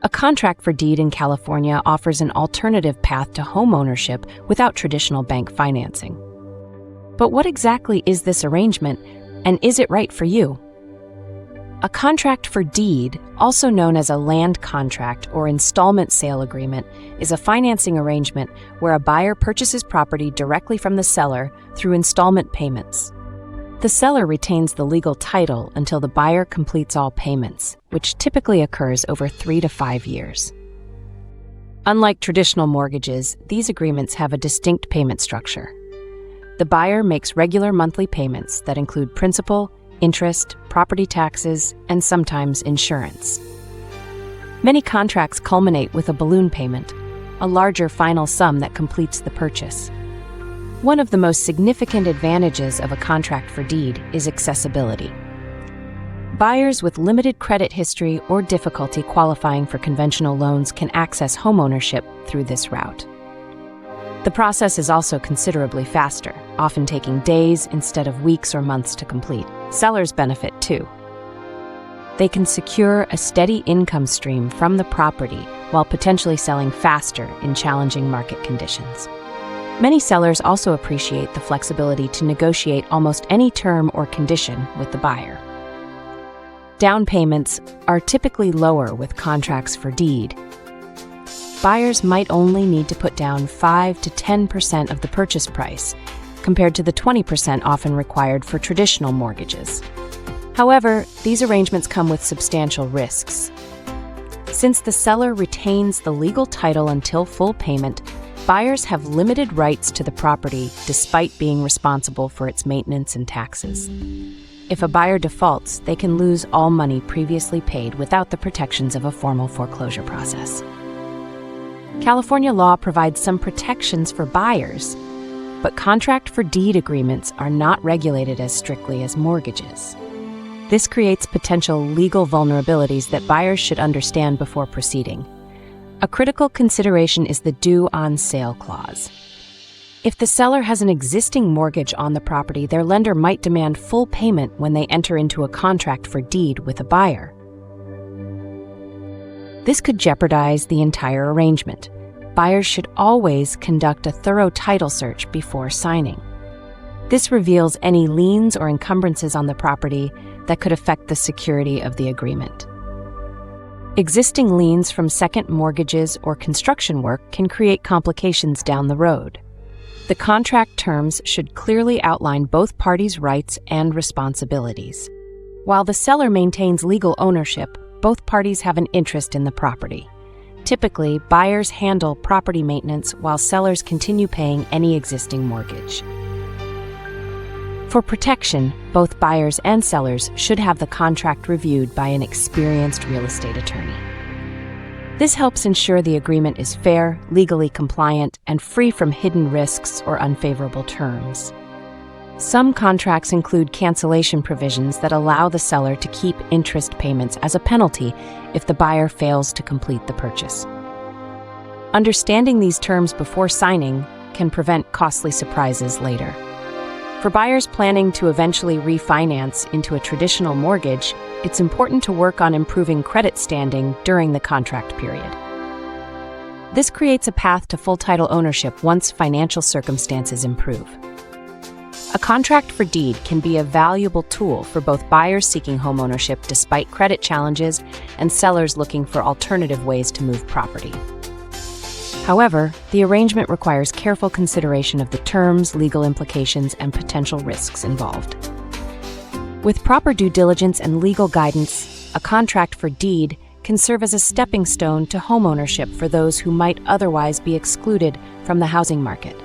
A contract for deed in California offers an alternative path to homeownership without traditional bank financing. But what exactly is this arrangement, and is it right for you? A contract for deed, also known as a land contract or installment sale agreement, is a financing arrangement where a buyer purchases property directly from the seller through installment payments. The seller retains the legal title until the buyer completes all payments, which typically occurs over 3 to 5 years. Unlike traditional mortgages, these agreements have a distinct payment structure. The buyer makes regular monthly payments that include principal, interest, property taxes, and sometimes insurance. Many contracts culminate with a balloon payment, a larger final sum that completes the purchase. One of the most significant advantages of a contract for deed is accessibility. Buyers with limited credit history or difficulty qualifying for conventional loans can access homeownership through this route. The process is also considerably faster, often taking days instead of weeks or months to complete. Sellers benefit too. They can secure a steady income stream from the property while potentially selling faster in challenging market conditions. Many sellers also appreciate the flexibility to negotiate almost any term or condition with the buyer. Down payments are typically lower with contracts for deed. Buyers might only need to put down 5 to 10% of the purchase price, compared to the 20% often required for traditional mortgages. However, these arrangements come with substantial risks. Since the seller retains the legal title until full payment, buyers have limited rights to the property despite being responsible for its maintenance and taxes. If a buyer defaults, they can lose all money previously paid without the protections of a formal foreclosure process. California law provides some protections for buyers, but contract for deed agreements are not regulated as strictly as mortgages. This creates potential legal vulnerabilities that buyers should understand before proceeding. A critical consideration is the due on sale clause. If the seller has an existing mortgage on the property, their lender might demand full payment when they enter into a contract for deed with a buyer. This could jeopardize the entire arrangement. Buyers should always conduct a thorough title search before signing. This reveals any liens or encumbrances on the property that could affect the security of the agreement. Existing liens from second mortgages or construction work can create complications down the road. The contract terms should clearly outline both parties' rights and responsibilities. While the seller maintains legal ownership, both parties have an interest in the property. Typically, buyers handle property maintenance while sellers continue paying any existing mortgage. For protection, both buyers and sellers should have the contract reviewed by an experienced real estate attorney. This helps ensure the agreement is fair, legally compliant, and free from hidden risks or unfavorable terms. Some contracts include cancellation provisions that allow the seller to keep interest payments as a penalty if the buyer fails to complete the purchase. Understanding these terms before signing can prevent costly surprises later. For buyers planning to eventually refinance into a traditional mortgage, it's important to work on improving credit standing during the contract period. This creates a path to full title ownership once financial circumstances improve. A contract for deed can be a valuable tool for both buyers seeking homeownership despite credit challenges and sellers looking for alternative ways to move property. However, the arrangement requires careful consideration of the terms, legal implications, and potential risks involved. With proper due diligence and legal guidance, a contract for deed can serve as a stepping stone to homeownership for those who might otherwise be excluded from the housing market.